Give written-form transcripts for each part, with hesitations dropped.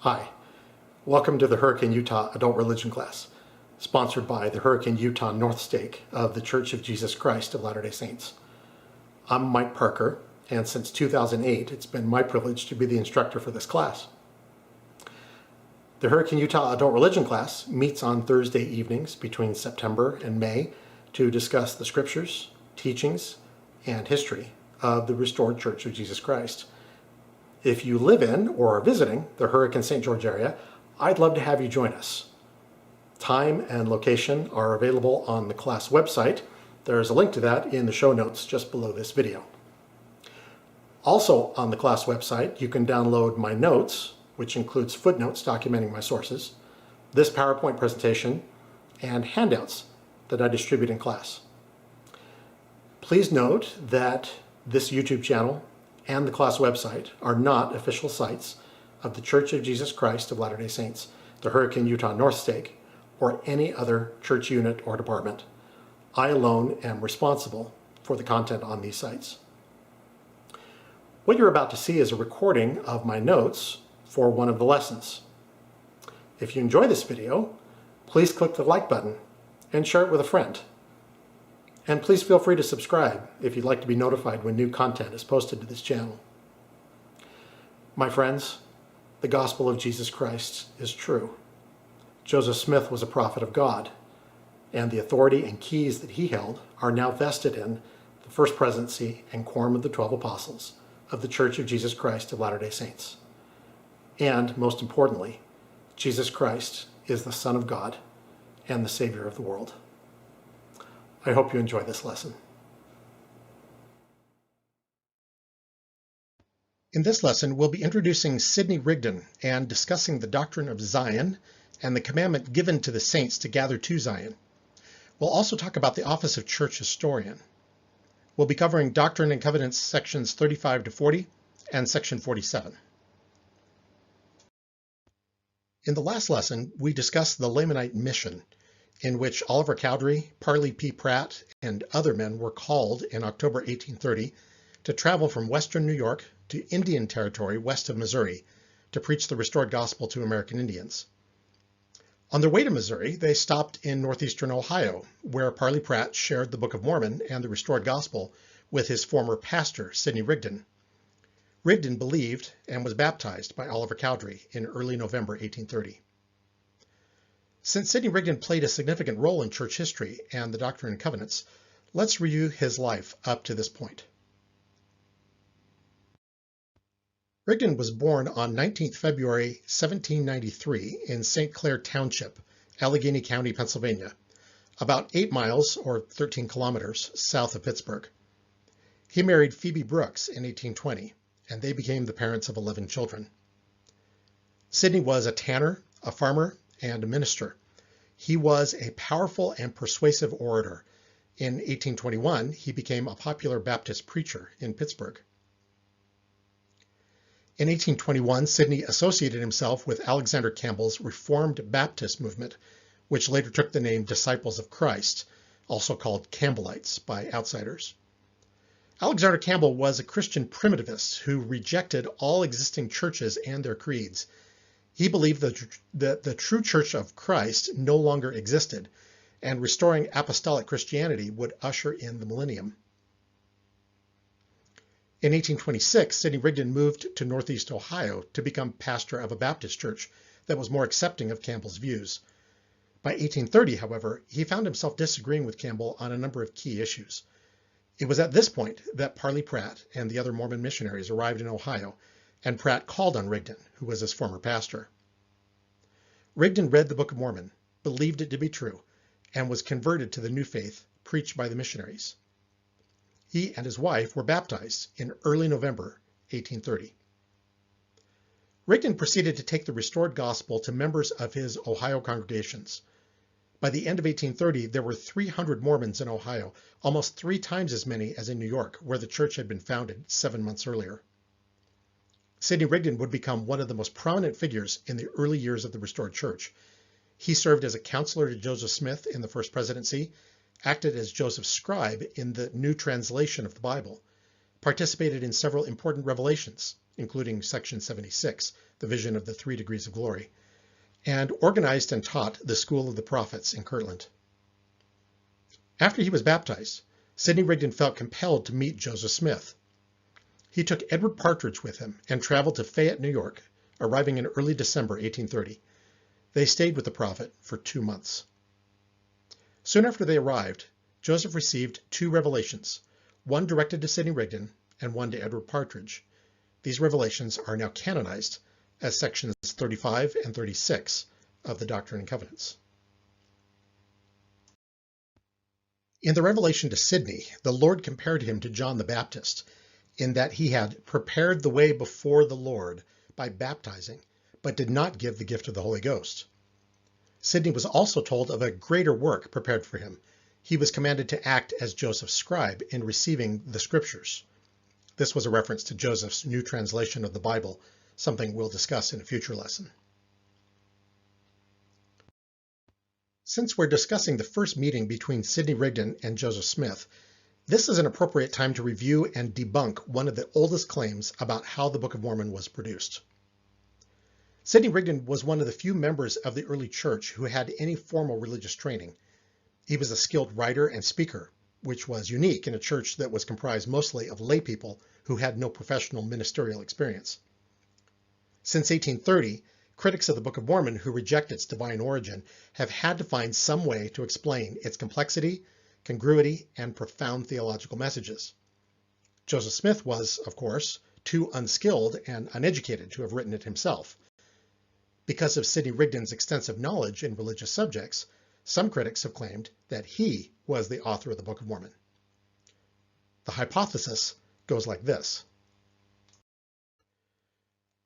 Hi, welcome to the Hurricane Utah Adult Religion class, sponsored by the Hurricane Utah North Stake of the Church of Jesus Christ of Latter-day Saints. I'm Mike Parker, and since 2008, it's been my privilege to be the instructor for this class. The Hurricane Utah Adult Religion class meets on Thursday evenings between September and May to discuss the scriptures, teachings, and history of the restored Church of Jesus Christ. If you live in or are visiting the Hurricane St. George area, I'd love to have you join us. Time and location are available on the class website. There's a link to that in the show notes just below this video. Also on the class website, you can download my notes, which includes footnotes documenting my sources, this PowerPoint presentation, and handouts that I distribute in class. Please note that this YouTube channel and the class website are not official sites of the Church of Jesus Christ of Latter-day Saints, the Hurricane Utah North Stake, or any other church unit or department. I alone am responsible for the content on these sites. What you're about to see is a recording of my notes for one of the lessons. If you enjoy this video, please click the like button and share it with a friend. And please feel free to subscribe if you'd like to be notified when new content is posted to this channel. My friends, the gospel of Jesus Christ is true. Joseph Smith was a prophet of God, and the authority and keys that he held are now vested in the First Presidency and Quorum of the 12 Apostles of the Church of Jesus Christ of Latter-day Saints. And, most importantly, Jesus Christ is the Son of God and the Savior of the world. I hope you enjoy this lesson. In this lesson, we'll be introducing Sidney Rigdon and discussing the doctrine of Zion and the commandment given to the saints to gather to Zion. We'll also talk about the office of church historian. We'll be covering Doctrine and Covenants sections 35 to 40 and section 47. In the last lesson, we discussed the Lamanite mission, in which Oliver Cowdery, Parley P. Pratt, and other men were called in October 1830 to travel from western New York to Indian Territory west of Missouri to preach the restored gospel to American Indians. On their way to Missouri, they stopped in northeastern Ohio, where Parley Pratt shared the Book of Mormon and the restored gospel with his former pastor, Sidney Rigdon. Rigdon believed and was baptized by Oliver Cowdery in early November 1830. Since Sidney Rigdon played a significant role in church history and the Doctrine and Covenants, let's review his life up to this point. Rigdon was born on 19th February 1793 in St. Clair Township, Allegheny County, Pennsylvania, about 8 miles or 13 kilometers south of Pittsburgh. He married Phoebe Brooks in 1820, and they became the parents of 11 children. Sidney was a tanner, a farmer, and a minister. He was a powerful and persuasive orator. In 1821, he became a popular Baptist preacher in Pittsburgh. In 1821, Sidney associated himself with Alexander Campbell's Reformed Baptist movement, which later took the name Disciples of Christ, also called Campbellites by outsiders. Alexander Campbell was a Christian primitivist who rejected all existing churches and their creeds. He believed that the true Church of Christ no longer existed, and restoring apostolic Christianity would usher in the millennium. In 1826, Sidney Rigdon moved to Northeast Ohio to become pastor of a Baptist church that was more accepting of Campbell's views. By 1830, however, he found himself disagreeing with Campbell on a number of key issues. It was at this point that Parley Pratt and the other Mormon missionaries arrived in Ohio, and Pratt called on Rigdon, who was his former pastor. Rigdon read the Book of Mormon, believed it to be true, and was converted to the new faith preached by the missionaries. He and his wife were baptized in early November 1830. Rigdon proceeded to take the restored gospel to members of his Ohio congregations. By the end of 1830, there were 300 Mormons in Ohio, almost 3 times as many as in New York, where the church had been founded 7 months earlier. Sidney Rigdon would become one of the most prominent figures in the early years of the restored church. He served as a counselor to Joseph Smith in the First Presidency, acted as Joseph's scribe in the new translation of the Bible, participated in several important revelations, including Section 76, the vision of the 3 degrees of glory, and organized and taught the School of the Prophets in Kirtland. After he was baptized, Sidney Rigdon felt compelled to meet Joseph Smith. He took Edward Partridge with him and traveled to Fayette, New York, arriving in early December 1830. They stayed with the prophet for 2 months. Soon after they arrived, Joseph received 2 revelations, one directed to Sidney Rigdon and one to Edward Partridge. These revelations are now canonized as sections 35 and 36 of the Doctrine and Covenants. In the revelation to Sidney, the Lord compared him to John the Baptist, in that he had prepared the way before the Lord by baptizing, but did not give the gift of the Holy Ghost. Sidney was also told of a greater work prepared for him. He was commanded to act as Joseph's scribe in receiving the scriptures. This was a reference to Joseph's new translation of the Bible, something we'll discuss in a future lesson. Since we're discussing the first meeting between Sidney Rigdon and Joseph Smith, this is an appropriate time to review and debunk one of the oldest claims about how the Book of Mormon was produced. Sidney Rigdon was one of the few members of the early church who had any formal religious training. He was a skilled writer and speaker, which was unique in a church that was comprised mostly of lay people who had no professional ministerial experience. Since 1830, critics of the Book of Mormon who reject its divine origin have had to find some way to explain its complexity, congruity, and profound theological messages. Joseph Smith was, of course, too unskilled and uneducated to have written it himself. Because of Sidney Rigdon's extensive knowledge in religious subjects, some critics have claimed that he was the author of the Book of Mormon. The hypothesis goes like this.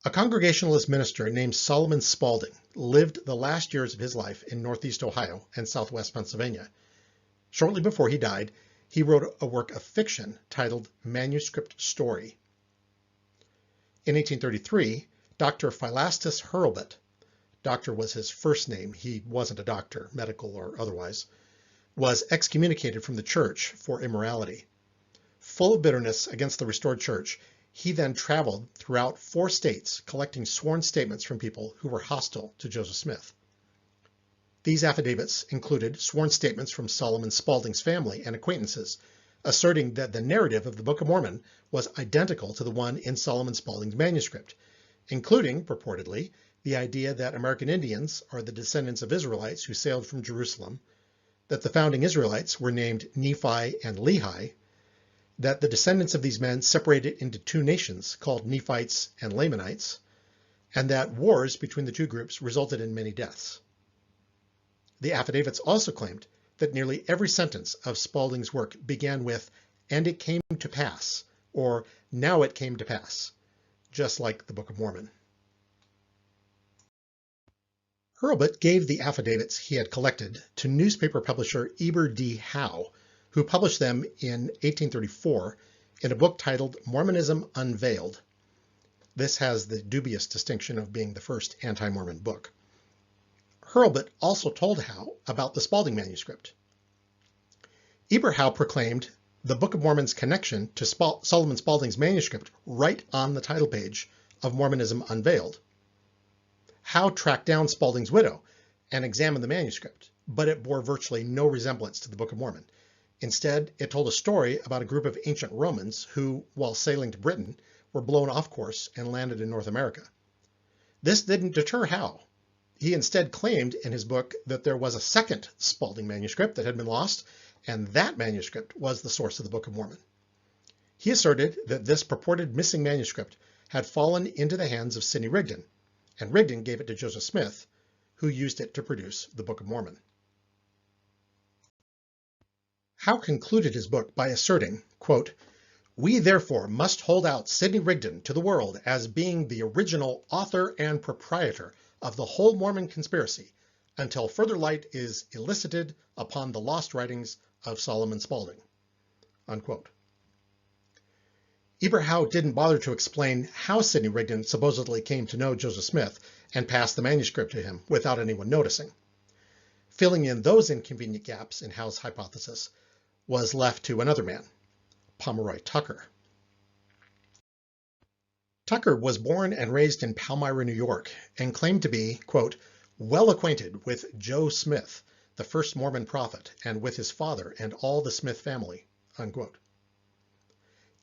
A Congregationalist minister named Solomon Spaulding lived the last years of his life in northeast Ohio and southwest Pennsylvania. Shortly before he died, he wrote a work of fiction titled Manuscript Story. In 1833, Dr. Philastus Hurlbut, doctor was his first name, he wasn't a doctor, medical or otherwise, was excommunicated from the church for immorality. Full of bitterness against the restored church, he then traveled throughout 4 states collecting sworn statements from people who were hostile to Joseph Smith. These affidavits included sworn statements from Solomon Spaulding's family and acquaintances, asserting that the narrative of the Book of Mormon was identical to the one in Solomon Spaulding's manuscript, including, purportedly, the idea that American Indians are the descendants of Israelites who sailed from Jerusalem, that the founding Israelites were named Nephi and Lehi, that the descendants of these men separated into 2 nations called Nephites and Lamanites, and that wars between the 2 groups resulted in many deaths. The affidavits also claimed that nearly every sentence of Spaulding's work began with, "and it came to pass," or "now it came to pass," just like the Book of Mormon. Hurlbut gave the affidavits he had collected to newspaper publisher Eber D. Howe, who published them in 1834 in a book titled Mormonism Unveiled. This has the dubious distinction of being the first anti-Mormon book. Hurlbut also told Howe about the Spaulding manuscript. Eber Howe proclaimed the Book of Mormon's connection to Solomon Spaulding's manuscript right on the title page of Mormonism Unveiled. Howe tracked down Spaulding's widow and examined the manuscript, but it bore virtually no resemblance to the Book of Mormon. Instead, it told a story about a group of ancient Romans who, while sailing to Britain, were blown off course and landed in North America. This didn't deter Howe. He instead claimed in his book that there was a second Spaulding manuscript that had been lost, and that manuscript was the source of the Book of Mormon. He asserted that this purported missing manuscript had fallen into the hands of Sidney Rigdon, and Rigdon gave it to Joseph Smith, who used it to produce the Book of Mormon. Howe concluded his book by asserting, quote, "We therefore must hold out Sidney Rigdon to the world as being the original author and proprietor of the whole Mormon conspiracy until further light is elicited upon the lost writings of Solomon Spaulding." Unquote. Eber Howe didn't bother to explain how Sidney Rigdon supposedly came to know Joseph Smith and passed the manuscript to him without anyone noticing. Filling in those inconvenient gaps in Howe's hypothesis was left to another man, Pomeroy Tucker. Tucker was born and raised in Palmyra, New York, and claimed to be, quote, well acquainted with Joe Smith, the first Mormon prophet, and with his father and all the Smith family, unquote.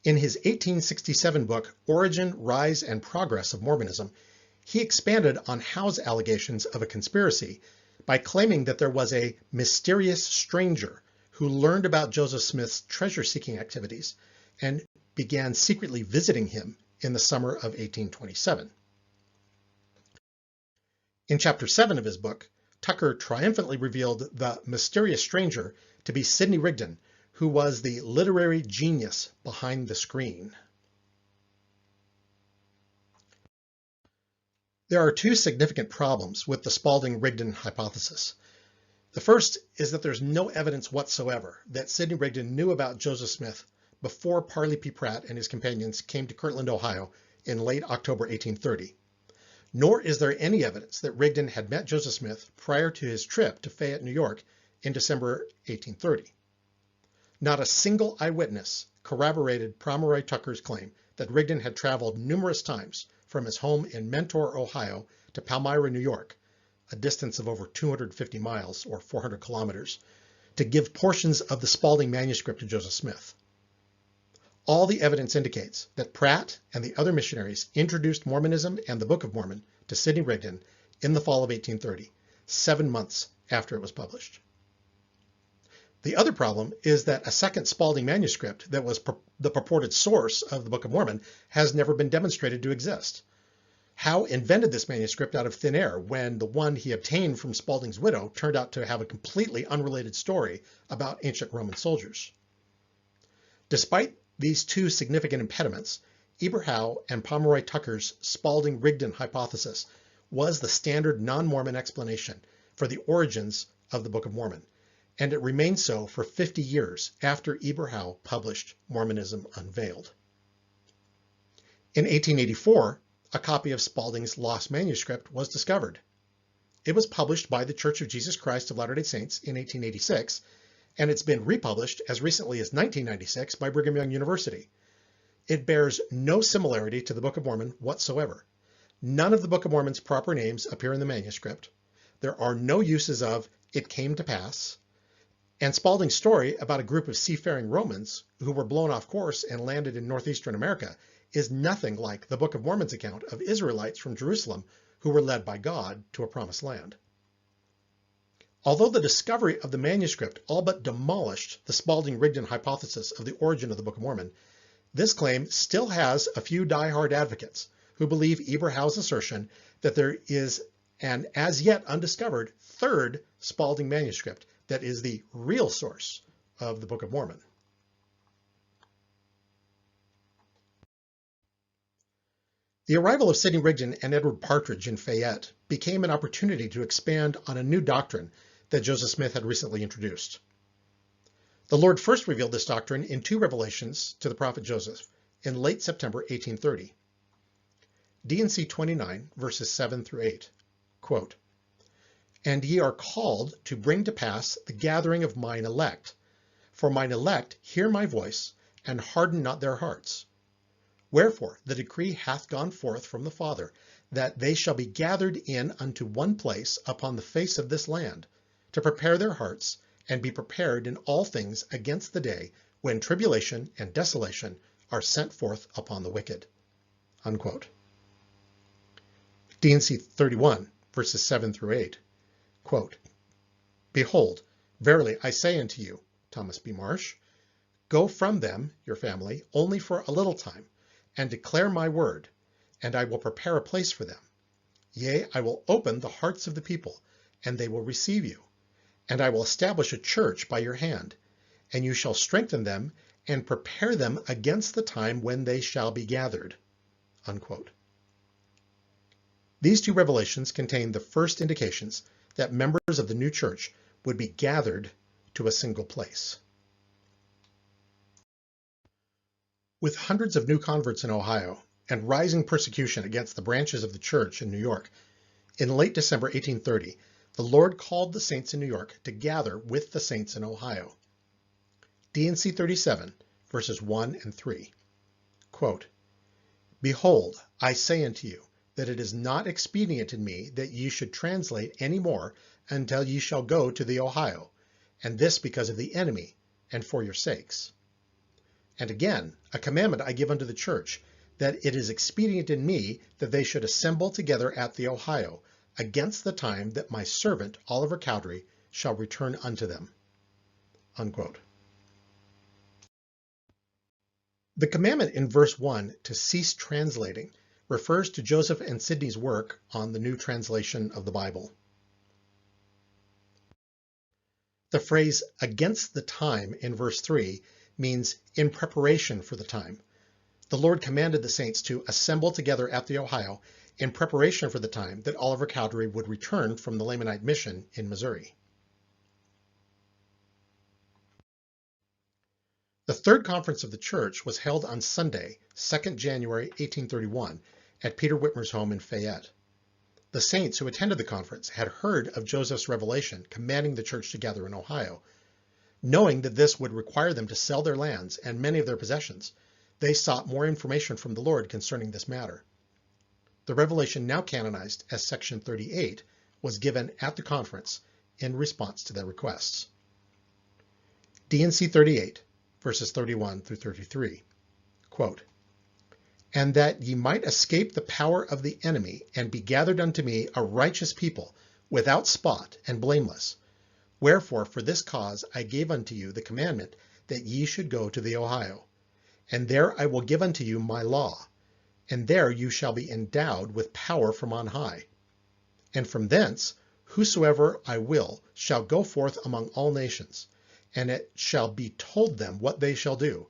In his 1867 book, Origin, Rise, and Progress of Mormonism, he expanded on Howe's allegations of a conspiracy by claiming that there was a mysterious stranger who learned about Joseph Smith's treasure-seeking activities and began secretly visiting him in the summer of 1827. In Chapter 7 of his book, Tucker triumphantly revealed the mysterious stranger to be Sidney Rigdon, who was the literary genius behind the screen. There are two significant problems with the Spaulding-Rigdon hypothesis. The first is that there's no evidence whatsoever that Sidney Rigdon knew about Joseph Smith before Parley P. Pratt and his companions came to Kirtland, Ohio in late October 1830. Nor is there any evidence that Rigdon had met Joseph Smith prior to his trip to Fayette, New York in December 1830. Not a single eyewitness corroborated Pomeroy Tucker's claim that Rigdon had traveled numerous times from his home in Mentor, Ohio to Palmyra, New York, a distance of over 250 miles or 400 kilometers, to give portions of the Spaulding manuscript to Joseph Smith. All the evidence indicates that Pratt and the other missionaries introduced Mormonism and the Book of Mormon to Sidney Rigdon in the fall of 1830, 7 months after it was published. The other problem is that a second Spaulding manuscript that was the purported source of the Book of Mormon has never been demonstrated to exist. Howe invented this manuscript out of thin air when the one he obtained from Spaulding's widow turned out to have a completely unrelated story about ancient Roman soldiers. Despite these two significant impediments, Eber Howe and Pomeroy Tucker's Spaulding-Rigdon hypothesis was the standard non-Mormon explanation for the origins of the Book of Mormon, and it remained so for 50 years after Eber Howe published Mormonism Unveiled. In 1884, a copy of Spaulding's lost manuscript was discovered. It was published by the Church of Jesus Christ of Latter-day Saints in 1886, and it's been republished as recently as 1996 by Brigham Young University. It bears no similarity to the Book of Mormon whatsoever. None of the Book of Mormon's proper names appear in the manuscript. There are no uses of "it came to pass," and Spaulding's story about a group of seafaring Romans who were blown off course and landed in northeastern America is nothing like the Book of Mormon's account of Israelites from Jerusalem who were led by God to a promised land. Although the discovery of the manuscript all but demolished the Spaulding-Rigdon hypothesis of the origin of the Book of Mormon, this claim still has a few die-hard advocates who believe Eber Howe's assertion that there is an as yet undiscovered third Spaulding manuscript that is the real source of the Book of Mormon. The arrival of Sidney Rigdon and Edward Partridge in Fayette became an opportunity to expand on a new doctrine that Joseph Smith had recently introduced. The Lord first revealed this doctrine in two revelations to the prophet Joseph in late September 1830. D&C 29, verses 7 through 8, quote, "And ye are called to bring to pass the gathering of mine elect. For mine elect hear my voice, and harden not their hearts. Wherefore the decree hath gone forth from the Father, that they shall be gathered in unto one place upon the face of this land, to prepare their hearts, and be prepared in all things against the day when tribulation and desolation are sent forth upon the wicked." Unquote. D&C 31, verses 7 through 8, quote, "Behold, verily I say unto you, Thomas B. Marsh, go from them, your family, only for a little time, and declare my word, and I will prepare a place for them. Yea, I will open the hearts of the people, and they will receive you. And I will establish a church by your hand, and you shall strengthen them and prepare them against the time when they shall be gathered." Unquote. These two revelations contain the first indications that members of the new church would be gathered to a single place. With hundreds of new converts in Ohio and rising persecution against the branches of the church in New York, in late December 1830, the Lord called the saints in New York to gather with the saints in Ohio. D&C 37, verses 1 and 3, quote, Behold, I say unto you, that it is not expedient in me that ye should translate any more until ye shall go to the Ohio, and this because of the enemy, and for your sakes. And again, a commandment I give unto the church, that it is expedient in me that they should assemble together at the Ohio, against the time that my servant Oliver Cowdery shall return unto them." Unquote. The commandment in verse 1 to cease translating refers to Joseph and Sidney's work on the new translation of the Bible. The phrase "against the time" in verse 3 means in preparation for the time. The Lord commanded the saints to assemble together at the Ohio in preparation for the time that Oliver Cowdery would return from the Lamanite mission in Missouri. The Third Conference of the Church was held on Sunday, 2nd January 1831, at Peter Whitmer's home in Fayette. The saints who attended the conference had heard of Joseph's revelation commanding the church to gather in Ohio. Knowing that this would require them to sell their lands and many of their possessions, they sought more information from the Lord concerning this matter. The revelation now canonized as Section 38 was given at the conference in response to their requests. D&C 38, verses 31 through 33, quote, "And that ye might escape the power of the enemy, and be gathered unto me a righteous people, without spot and blameless. Wherefore for this cause I gave unto you the commandment that ye should go to the Ohio. And there I will give unto you my law, and there you shall be endowed with power from on high. And from thence whosoever I will shall go forth among all nations, and it shall be told them what they shall do.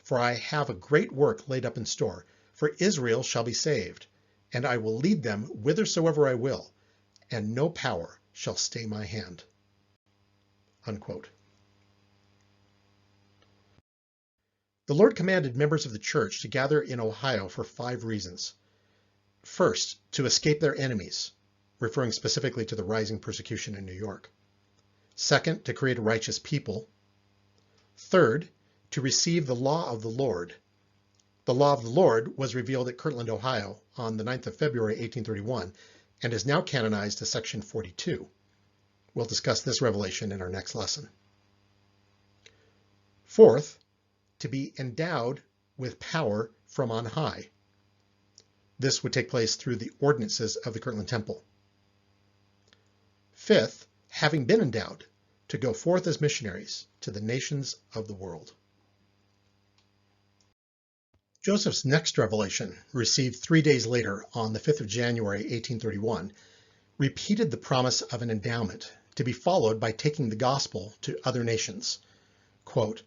For I have a great work laid up in store, for Israel shall be saved, and I will lead them whithersoever I will, and no power shall stay my hand." Unquote. The Lord commanded members of the church to gather in Ohio for 5 reasons. First, to escape their enemies, referring specifically to the rising persecution in New York. Second, to create a righteous people. Third, to receive the law of the Lord. The law of the Lord was revealed at Kirtland, Ohio on the 9th of February, 1831, and is now canonized as Section 42. We'll discuss this revelation in our next lesson. Fourth, to be endowed with power from on high. This would take place through the ordinances of the Kirtland Temple. Fifth, having been endowed, to go forth as missionaries to the nations of the world. Joseph's next revelation, received 3 days later on the 5th of January, 1831, repeated the promise of an endowment to be followed by taking the gospel to other nations. Quote,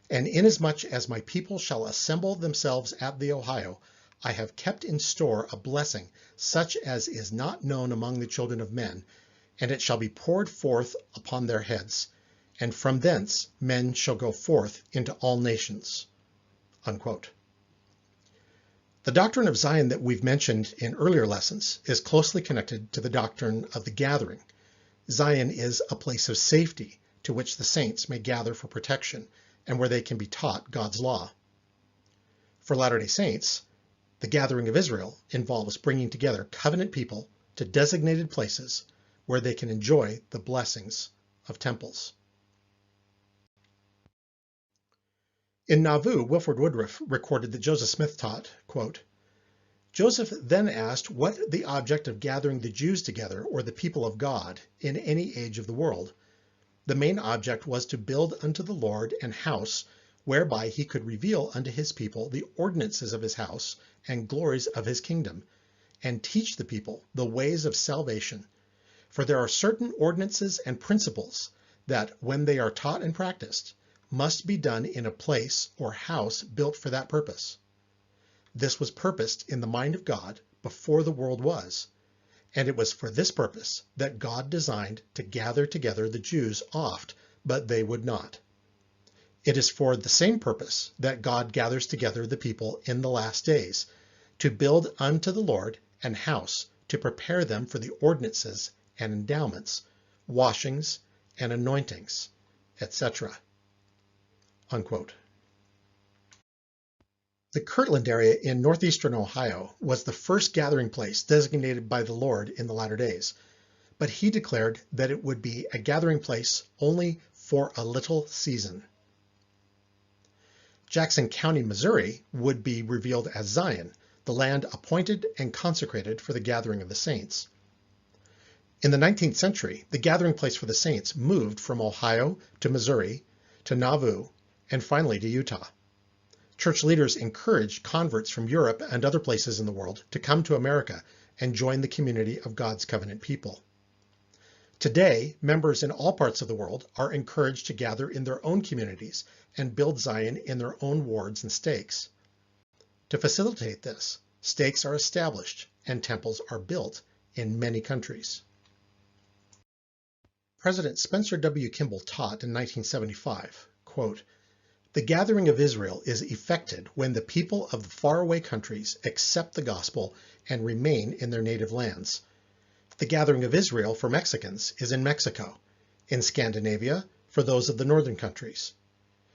"And inasmuch as my people shall assemble themselves at the Ohio, I have kept in store a blessing such as is not known among the children of men, and it shall be poured forth upon their heads, and from thence men shall go forth into all nations." Unquote. The doctrine of Zion that we've mentioned in earlier lessons is closely connected to the doctrine of the gathering. Zion is a place of safety to which the saints may gather for protection and where they can be taught God's law. For Latter-day Saints, the gathering of Israel involves bringing together covenant people to designated places where they can enjoy the blessings of temples. In Nauvoo, Wilford Woodruff recorded that Joseph Smith taught, quote, "Joseph then asked what the object of gathering the Jews together, or the people of God, in any age of the world. The main object was to build unto the Lord an house, whereby he could reveal unto his people the ordinances of his house and glories of his kingdom, and teach the people the ways of salvation. For there are certain ordinances and principles that, when they are taught and practiced, must be done in a place or house built for that purpose. This was purposed in the mind of God before the world was, and it was for this purpose that God designed to gather together the Jews oft, but they would not. It is for the same purpose that God gathers together the people in the last days, to build unto the Lord an house, to prepare them for the ordinances and endowments, washings and anointings, etc." Unquote. The Kirtland area in northeastern Ohio was the first gathering place designated by the Lord in the latter days, but he declared that it would be a gathering place only for a little season. Jackson County, Missouri would be revealed as Zion, the land appointed and consecrated for the gathering of the saints. In the 19th century, the gathering place for the saints moved from Ohio to Missouri to Nauvoo and finally to Utah. Church leaders encouraged converts from Europe and other places in the world to come to America and join the community of God's covenant people. Today, members in all parts of the world are encouraged to gather in their own communities and build Zion in their own wards and stakes. To facilitate this, stakes are established and temples are built in many countries. President Spencer W. Kimball taught in 1975, quote, "The gathering of Israel is effected when the people of the faraway countries accept the gospel and remain in their native lands. The gathering of Israel for Mexicans is in Mexico, in Scandinavia for those of the northern countries.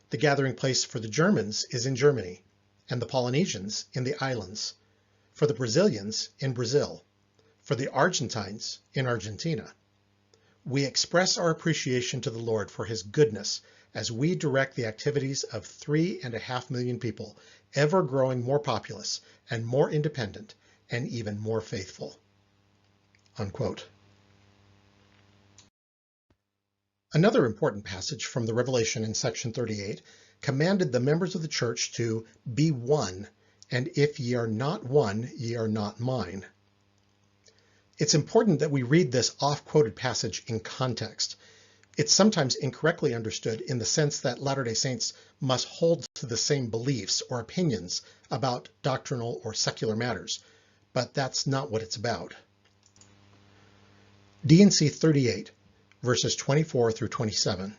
The gathering place for the Germans is in Germany, and the Polynesians in the islands, for the Brazilians in Brazil, for the Argentines in Argentina. We express our appreciation to the Lord for his goodness as we direct the activities of 3.5 million people, ever growing more populous and more independent and even more faithful." Unquote. Another important passage from the Revelation in section 38 commanded the members of the church to be one, and if ye are not one, ye are not mine. It's important that we read this oft-quoted passage in context. It's sometimes incorrectly understood in the sense that Latter-day Saints must hold to the same beliefs or opinions about doctrinal or secular matters, but that's not what it's about. D&C 38, verses 24 through 27,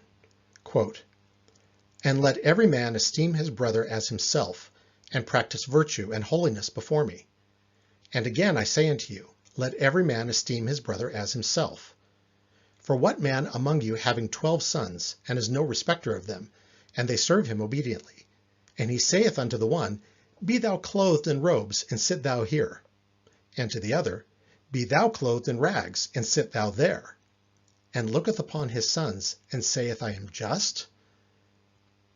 quote, "And let every man esteem his brother as himself, and practice virtue and holiness before me. And again I say unto you, let every man esteem his brother as himself. For what man among you having 12 sons, and is no respecter of them, and they serve him obediently, and he saith unto the one, Be thou clothed in robes, and sit thou here, and to the other, Be thou clothed in rags, and sit thou there, and looketh upon his sons, and saith, I am just?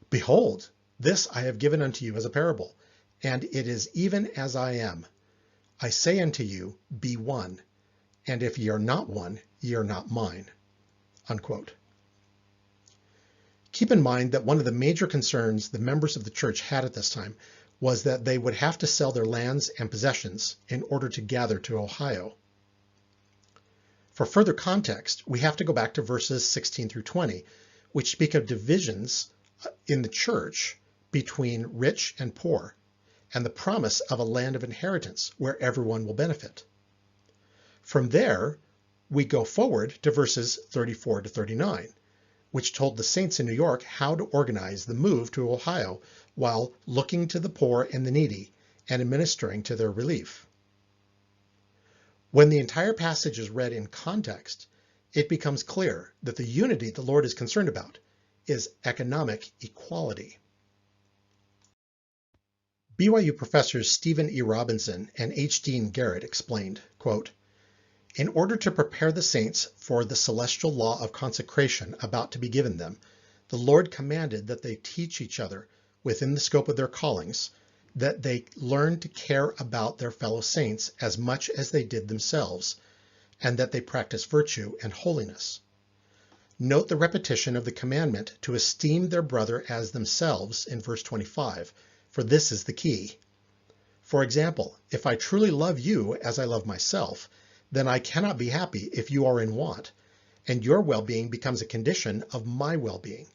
Behold, this I have given unto you as a parable, and it is even as I am. I say unto you, be one, and if ye are not one, ye are not mine." Unquote. Keep in mind that one of the major concerns the members of the church had at this time was that they would have to sell their lands and possessions in order to gather to Ohio. For further context, we have to go back to verses 16 through 20, which speak of divisions in the church between rich and poor, and the promise of a land of inheritance where everyone will benefit. From there, we go forward to verses 34 to 39, which told the saints in New York how to organize the move to Ohio while looking to the poor and the needy and administering to their relief. When the entire passage is read in context, it becomes clear that the unity the Lord is concerned about is economic equality. BYU professors Stephen E. Robinson and H. Dean Garrett explained, quote, "In order to prepare the saints for the celestial law of consecration about to be given them, the Lord commanded that they teach each other within the scope of their callings, that they learn to care about their fellow saints as much as they did themselves, and that they practice virtue and holiness. Note the repetition of the commandment to esteem their brother as themselves in verse 25, for this is the key. For example, if I truly love you as I love myself, then I cannot be happy if you are in want, and your well-being becomes a condition of my well-being.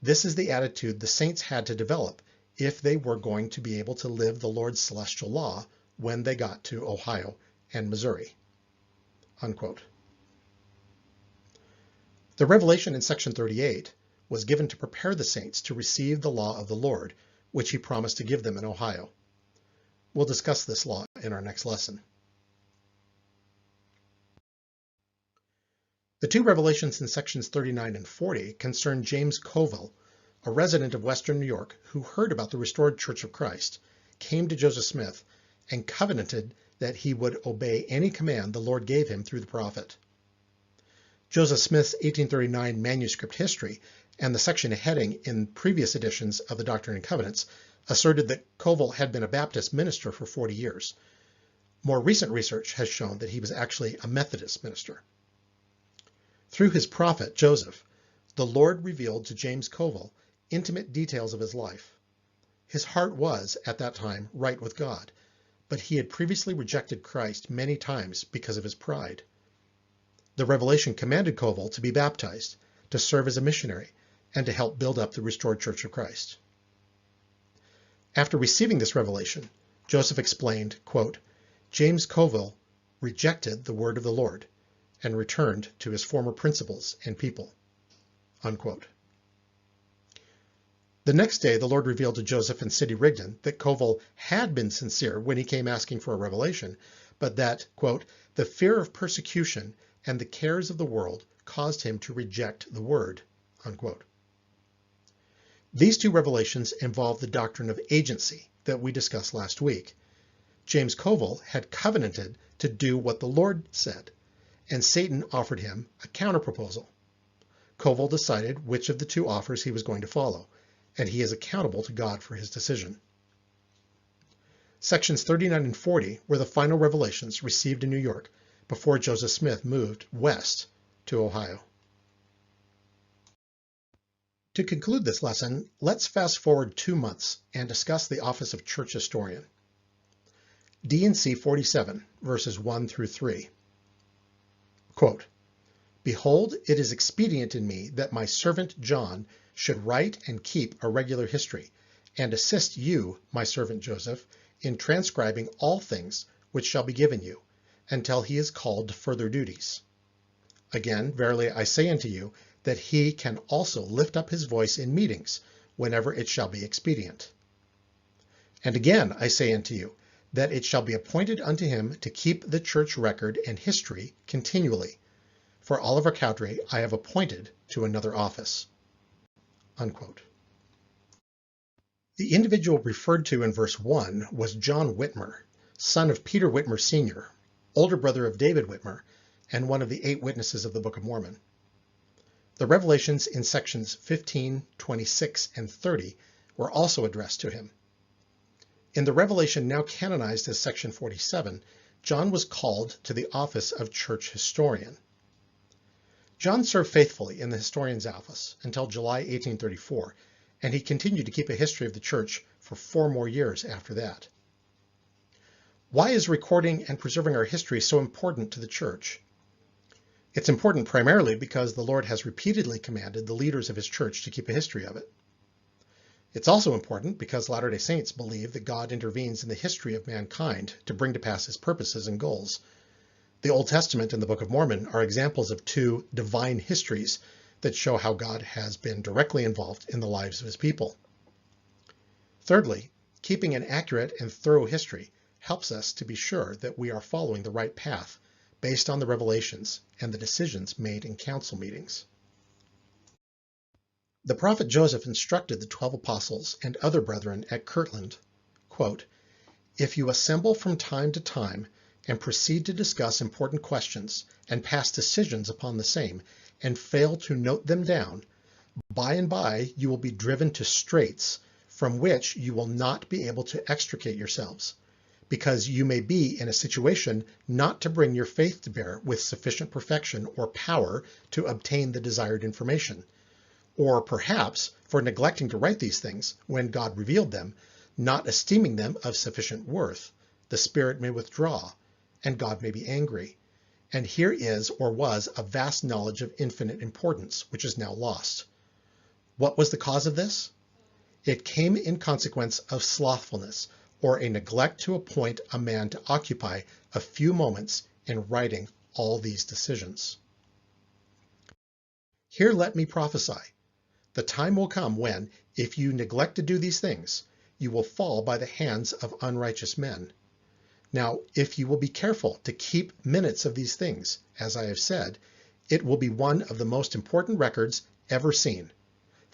This is the attitude the saints had to develop if they were going to be able to live the Lord's celestial law when they got to Ohio and Missouri." Unquote. The revelation in section 38 was given to prepare the saints to receive the law of the Lord, which he promised to give them in Ohio. We'll discuss this law in our next lesson. The two revelations in sections 39 and 40 concern James Covel, a resident of Western New York who heard about the restored Church of Christ, came to Joseph Smith and covenanted that he would obey any command the Lord gave him through the prophet. Joseph Smith's 1839 manuscript history and the section heading in previous editions of the Doctrine and Covenants asserted that Covel had been a Baptist minister for 40 years. More recent research has shown that he was actually a Methodist minister. Through his prophet, Joseph, the Lord revealed to James Covel intimate details of his life. His heart was, at that time, right with God, but he had previously rejected Christ many times because of his pride. The revelation commanded Covel to be baptized, to serve as a missionary, and to help build up the restored Church of Christ. After receiving this revelation, Joseph explained, quote, James Covel rejected the word of the Lord and returned to his former principles and people, unquote. The next day, the Lord revealed to Joseph and Sidney Rigdon that Covel had been sincere when he came asking for a revelation, but that, quote, the fear of persecution and the cares of the world caused him to reject the word, unquote. These two revelations involve the doctrine of agency that we discussed last week. James Covel had covenanted to do what the Lord said, and Satan offered him a counterproposal. Covel decided which of the two offers he was going to follow, and he is accountable to God for his decision. Sections 39 and 40 were the final revelations received in New York before Joseph Smith moved west to Ohio. To conclude this lesson, let's fast forward 2 months and discuss the office of church historian. D&C 47, verses 1 through 3. Quote, Behold, it is expedient in me that my servant John should write and keep a regular history, and assist you, my servant Joseph, in transcribing all things which shall be given you, until he is called to further duties. Again, verily I say unto you, that he can also lift up his voice in meetings, whenever it shall be expedient. And again I say unto you, that it shall be appointed unto him to keep the church record and history continually. For Oliver Cowdery I have appointed to another office. Unquote. The individual referred to in verse 1 was John Whitmer, son of Peter Whitmer Sr., older brother of David Whitmer, and one of the 8 witnesses of the Book of Mormon. The revelations in sections 15, 26, and 30 were also addressed to him. In the revelation now canonized as section 47, John was called to the office of church historian. John served faithfully in the historian's office until July 1834, and he continued to keep a history of the church for 4 more years after that. Why is recording and preserving our history so important to the church? It's important primarily because the Lord has repeatedly commanded the leaders of his church to keep a history of it. It's also important because Latter-day Saints believe that God intervenes in the history of mankind to bring to pass his purposes and goals. The Old Testament and the Book of Mormon are examples of 2 divine histories that show how God has been directly involved in the lives of his people. Thirdly, keeping an accurate and thorough history helps us to be sure that we are following the right path based on the revelations and the decisions made in council meetings. The prophet Joseph instructed the 12 apostles and other brethren at Kirtland, quote, If you assemble from time to time and proceed to discuss important questions and pass decisions upon the same, and fail to note them down, by and by you will be driven to straits from which you will not be able to extricate yourselves, because you may be in a situation not to bring your faith to bear with sufficient perfection or power to obtain the desired information, or perhaps for neglecting to write these things when God revealed them, not esteeming them of sufficient worth, the Spirit may withdraw, and God may be angry. And here is or was a vast knowledge of infinite importance, which is now lost. What was the cause of this? It came in consequence of slothfulness, or a neglect to appoint a man to occupy a few moments in writing all these decisions. Here let me prophesy. The time will come when, if you neglect to do these things, you will fall by the hands of unrighteous men. Now, if you will be careful to keep minutes of these things, as I have said, it will be one of the most important records ever seen.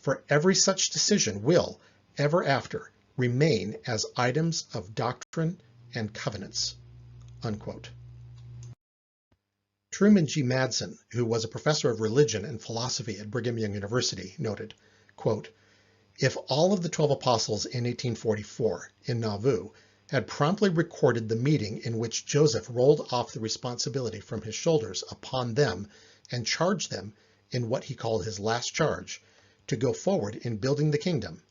for every such decision will, ever after, remain as items of doctrine and covenants." Unquote. Truman G. Madsen, who was a professor of religion and philosophy at Brigham Young University, noted, quote, "If all of the 12 apostles in 1844 in Nauvoo had promptly recorded the meeting in which Joseph rolled off the responsibility from his shoulders upon them and charged them in what he called his last charge to go forward in building the kingdom,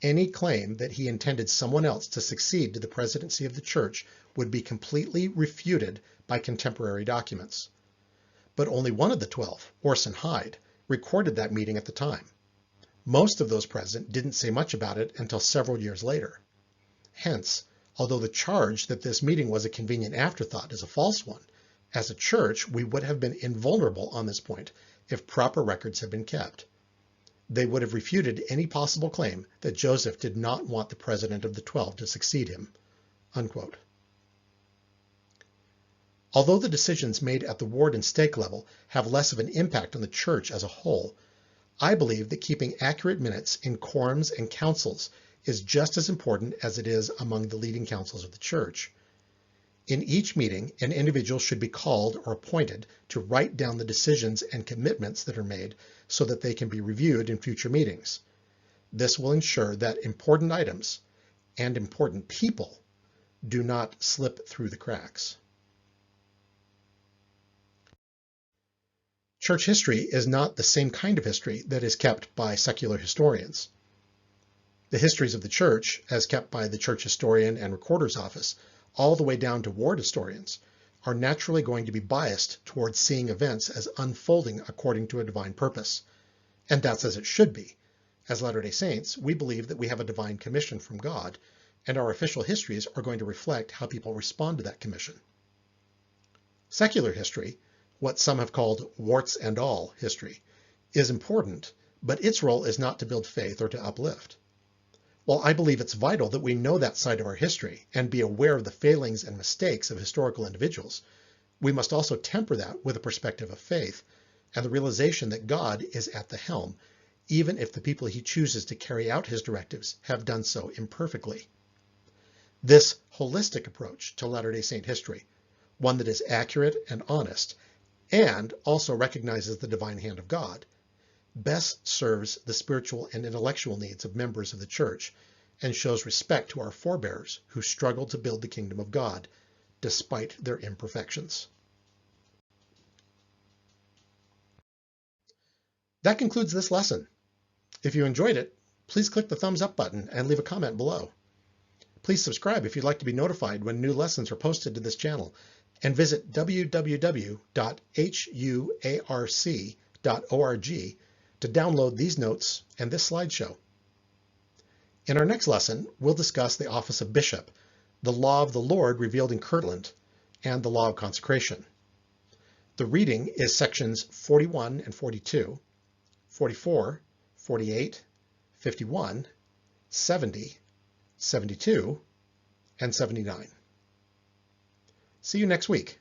any claim that he intended someone else to succeed to the presidency of the church would be completely refuted by contemporary documents. But only one of the 12, Orson Hyde, recorded that meeting at the time. Most of those present didn't say much about it until several years later. Hence, although the charge that this meeting was a convenient afterthought is a false one, as a church we would have been invulnerable on this point if proper records had been kept. They would have refuted any possible claim that Joseph did not want the president of the 12 to succeed him." Unquote. Although the decisions made at the ward and stake level have less of an impact on the church as a whole, I believe that keeping accurate minutes in quorums and councils is just as important as it is among the leading councils of the church. In each meeting, an individual should be called or appointed to write down the decisions and commitments that are made so that they can be reviewed in future meetings. This will ensure that important items and important people do not slip through the cracks. Church history is not the same kind of history that is kept by secular historians. The histories of the church, as kept by the church historian and recorder's office, all the way down to ward historians, are naturally going to be biased towards seeing events as unfolding according to a divine purpose. And that's as it should be. As Latter-day Saints, we believe that we have a divine commission from God, and our official histories are going to reflect how people respond to that commission. Secular history, what some have called warts and all history, is important, but its role is not to build faith or to uplift. While I believe it's vital that we know that side of our history and be aware of the failings and mistakes of historical individuals, we must also temper that with a perspective of faith and the realization that God is at the helm, even if the people he chooses to carry out his directives have done so imperfectly. This holistic approach to Latter-day Saint history, one that is accurate and honest, and also recognizes the divine hand of God, best serves the spiritual and intellectual needs of members of the church and shows respect to our forebears who struggled to build the kingdom of God despite their imperfections. That concludes this lesson. If you enjoyed it, please click the thumbs up button and leave a comment below. Please subscribe if you'd like to be notified when new lessons are posted to this channel, and visit www.huarc.org to download these notes and this slideshow. In our next lesson, we'll discuss the office of bishop, the law of the Lord revealed in Kirtland, and the law of consecration. The reading is sections 41 and 42, 44, 48, 51, 70, 72, and 79. See you next week.